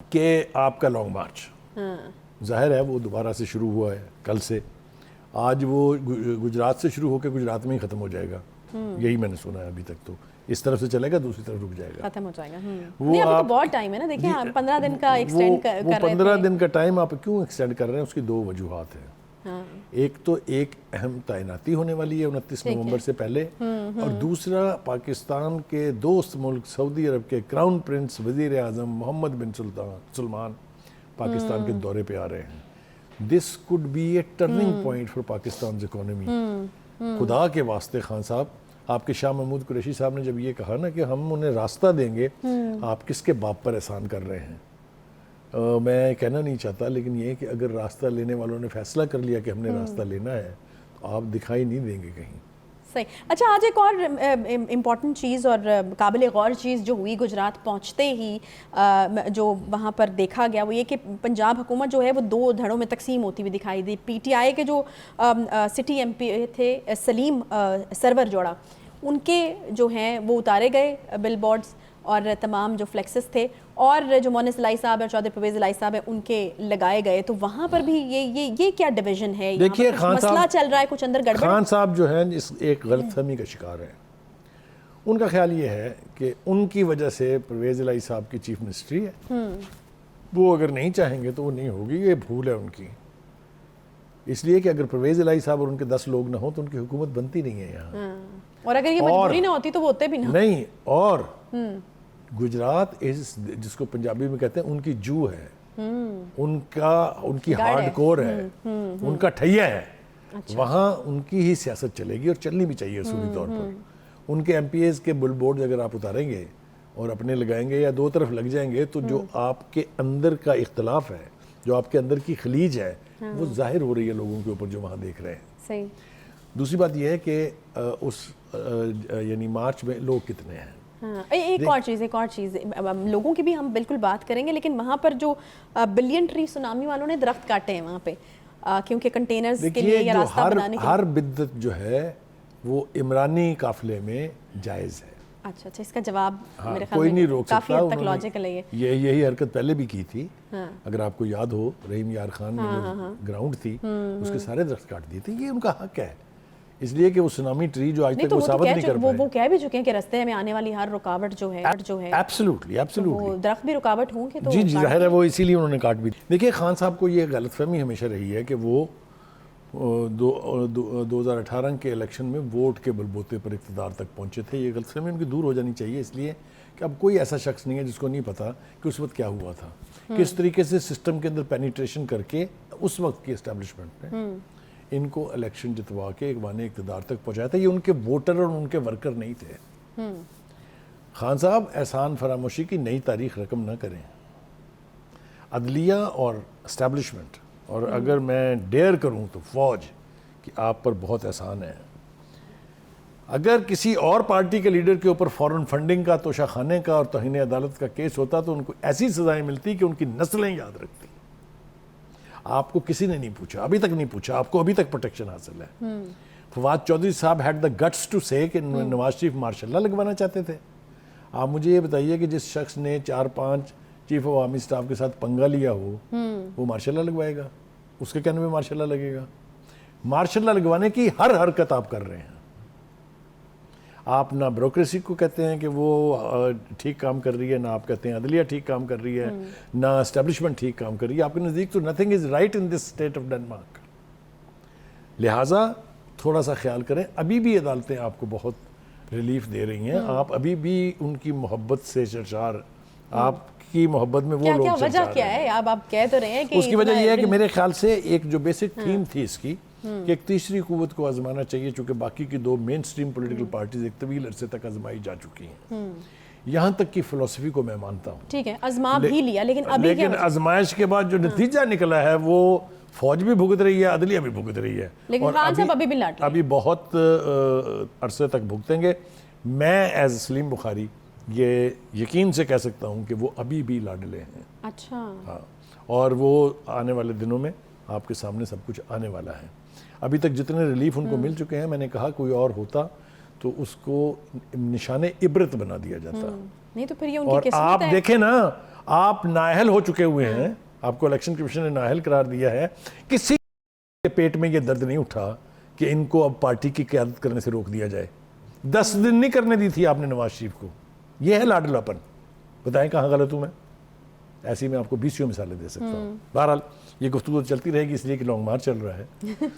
कि आपका लॉन्ग मार्च जाहिर है वो दोबारा से शुरू हुआ है कल से। आज वो गुजरात से शुरू होकर गुजरात में ही ख़त्म हो जाएगा, यही मैंने सुना है अभी तक। तो इस तरफ से चलेगा, दूसरी तरफ रुक जाएगा, खत्म हो जाएगा। वो नहीं, अभी आप तो बहुत टाइम है ना। देखिए आप 15 दिन का एक्सटेंड कर रहे थे। 15 दिन का टाइम आप क्यों एक्सटेंड कर रहे हैं, उसकी दो वजूहात हैं। हाँ। एक तो एक अहम तैनाती होने वाली है 29 नवंबर से पहले, और दूसरा पाकिस्तान के दोस्त मुल्क सऊदी अरब के क्राउन प्रिंस वजीर आजम मोहम्मद बिन सलमान पाकिस्तान के दौरे पे आ रहे हैं। This could be A turning point for Pakistan economy. खुदा के वास्ते खान साहब, आपके शाह महमूद कुरैशी साहब ने जब ये कहा ना कि हम उन्हें रास्ता देंगे, आप किसके बाप पर एहसान कर रहे हैं? मैं कहना नहीं चाहता, लेकिन ये कि अगर रास्ता लेने वालों ने फैसला कर लिया कि हमने रास्ता लेना है, तो आप दिखाई नहीं देंगे कहीं। सही। अच्छा, आज एक और इम्पॉर्टेंट चीज़ और काबिल गौर चीज़ जो हुई गुजरात पहुंचते ही, जो वहाँ पर देखा गया, वो ये कि पंजाब हुकूमत जो है वो दो धड़ों में तकसीम होती हुई दिखाई दी। पीटीआई के जो सिटी एमपी थे सलीम सरवर जोड़ा, उनके जो हैं वो उतारे गए बिल बोर्ड्स और तमाम जो फ्लेक्सेस थे, और जो मोनिस लाई साहब और चौधरी परवेज़ लाई साहब है उनके लगाए गए। तो वहाँ पर भी ये क्या डिवीजन है? देखिए खान मसला साहब चल रहा है, कुछ अंदर गड़बड़। खान साहब जो है इस एक गलतफहमी का शिकार है। उनका ख्याल ये है कि उनकी वजह से परवेज़ लाई साहब की चीफ मिनिस्ट्री है, वो अगर नहीं चाहेंगे तो वो नहीं होगी। ये भूल है उनकी, इसलिए कि अगर परवेज़ लाई साहब और उनके 10 लोग ना हो तो उनकी हुकूमत बनती नहीं है यहाँ। और अगर ये मजबूरी ना होती तो वो होते भी ना। नहीं, और गुजरात जिसको पंजाबी में कहते हैं उनकी जू है, उनकी हार्डकोर है, उनका ठैया है। अच्छा। वहाँ उनकी ही सियासत चलेगी और चलनी भी चाहिए असूली तौर पर। उनके एमपीएस के बुल बोर्ड अगर आप उतारेंगे और अपने लगाएंगे या दो तरफ लग जाएंगे, तो जो आपके अंदर का इख्तलाफ है, जो आपके अंदर की खलीज है, वो जाहिर हो रही है लोगों के ऊपर जो वहाँ देख रहे हैं। सही। दूसरी बात यह है कि उस यानी मार्च में लोग कितने हैं। हाँ, एक और चीज़ लोगों की भी हम बिल्कुल बात करेंगे, लेकिन वहाँ पर जो बिलियन ट्री सुनामी वालों ने दरख्त काटे हैं वहाँ पे, क्योंकि कंटेनर्स के लिए या रास्ता बनाने के लिए। हर बिद्दत जो है वो इमरानी काफिले में जायज़ है। अच्छा, इसका जवाब मेरे ख्याल कोई में नहीं रोक सकता। काफी हद तक लॉजिकल है ये। यही हरकत पहले भी की थी। हाँ। अगर आपको याद हो, रहीम यार खान में ग्राउंड थी, उसके सारे दरख्त काट दिए थे। ये उनका हक है, इसलिए कि वो सुनामी ट्री जो आज तक वो साबित नहीं कर पाए। वो कह भी चुके हैं कि रास्ते में आने वाली हर रुकावट जो है एब्सोल्युटली वो दरख्त भी रुकावट होंगे तो जी जाहिर है वो इसीलिए उन्होंने काट भी। देखिए खान साहब को ये गलतफहमी हमेशा रही है कि वो 2018 के इलेक्शन में वोट के बलबूते पर इक़्तिदार तक पहुंचे थे। ये गलतफहमी उनकी दूर हो जानी चाहिए, इसलिए कि अब कोई ऐसा शख्स नहीं है जिसको नहीं पता कि उस वक्त क्या हुआ था, किस तरीके से सिस्टम के अंदर पेनिट्रेशन करके उस वक्त की एस्टेब्लिशमेंट ने इनको इलेक्शन जितवा के एक वाने इक़्तिदार तक पहुंचाया था। ये उनके वोटर और उनके वर्कर नहीं थे। खान साहब एहसान फरामोशी की नई तारीख रकम ना करें। अदलिया और एस्टेब्लिशमेंट, और अगर मैं डेयर करूं तो फौज, कि आप पर बहुत एहसान है। अगर किसी और पार्टी के लीडर के ऊपर फॉरेन फंडिंग का, तोशाखाने का और तौहीन अदालत का केस होता तो उनको ऐसी सजाएं मिलती कि उनकी नस्लें याद रखती। आपको किसी ने नहीं पूछा, अभी तक नहीं पूछा, आपको अभी तक प्रोटेक्शन हासिल है। फवाद चौधरी साहब हैड द गट्स टू से कि नवाज शरीफ मार्शल लगवाना चाहते थे। आप मुझे ये बताइए कि जिस शख्स ने 4-5 चीफ ऑफ आर्मी स्टाफ के साथ पंगा लिया हो, वो मार्शल लगवाएगा? उसके कहने में मार्शल लगेगा? मार्शल लगवाने की हर हरकत आप कर रहे हैं। आप ना ब्यूरोक्रेसी को कहते हैं कि वो ठीक काम कर रही है, ना आप कहते हैं अदलिया ठीक काम कर रही है, ना एस्टेब्लिशमेंट ठीक काम कर रही है। आपके नज़दीक तो nothing is right in this state of Denmark. लिहाजा थोड़ा सा ख्याल करें। अभी भी अदालतें आपको बहुत रिलीफ दे रही हैं, आप अभी भी उनकी मोहब्बत से सरशार, आपकी मोहब्बत में वो लोग वजह क्या है? आप कह तो रहे हैं कि उसकी वजह यह है कि मेरे ख्याल से एक जो बेसिक थीम थी इसकी कि एक तीसरी कुव्वत को आजमाना चाहिए, चूंकि बाकी की दो मेन स्ट्रीम पोलिटिकल पार्टीज एक तवील अरसे तक आजमाई जा चुकी हैं। यहाँ तक की फिलोसफी को मैं मानता हूँ, ठीक है, आजमा भी लिया, लेकिन आजमाइश के बाद जो नतीजा निकला है वो फौज भी भुगत रही है, अदलिया भी भुगत रही है, लेकिन खान साहब अभी भी लाट अभी बहुत अरसे तक भुगतेंगे। मैं एज सलीम बुखारी ये यकीन से कह सकता हूँ कि वो अभी भी लाडले हैं। अच्छा। हाँ, और वो आने वाले दिनों में आपके सामने सब कुछ आने वाला है। अभी तक जितने रिलीफ उनको मिल चुके हैं, मैंने कहा कोई और होता तो उसको निशाने इबरत बना दिया जाता। नहीं तो फिर ये उनकी और किस्मत आप है। देखें ना, आप नाअहल हो चुके हुए हैं, आपको इलेक्शन कमीशन ने नाअहल करार दिया है, किसी के पेट में ये दर्द नहीं उठा कि इनको अब पार्टी की क़यादत करने से रोक दिया जाए। 10 दिन नहीं करने दी थी आपने नवाज शरीफ को। यह है लाडलापन। बताएं कहाँ गलत हूं मैं? ऐसी मैं आपको 20 मिसालें दे सकता हूँ। बहरहाल ये गुफ्तगू चलती रहेगी, इसलिए कि लॉन्ग मार्च चल रहा है।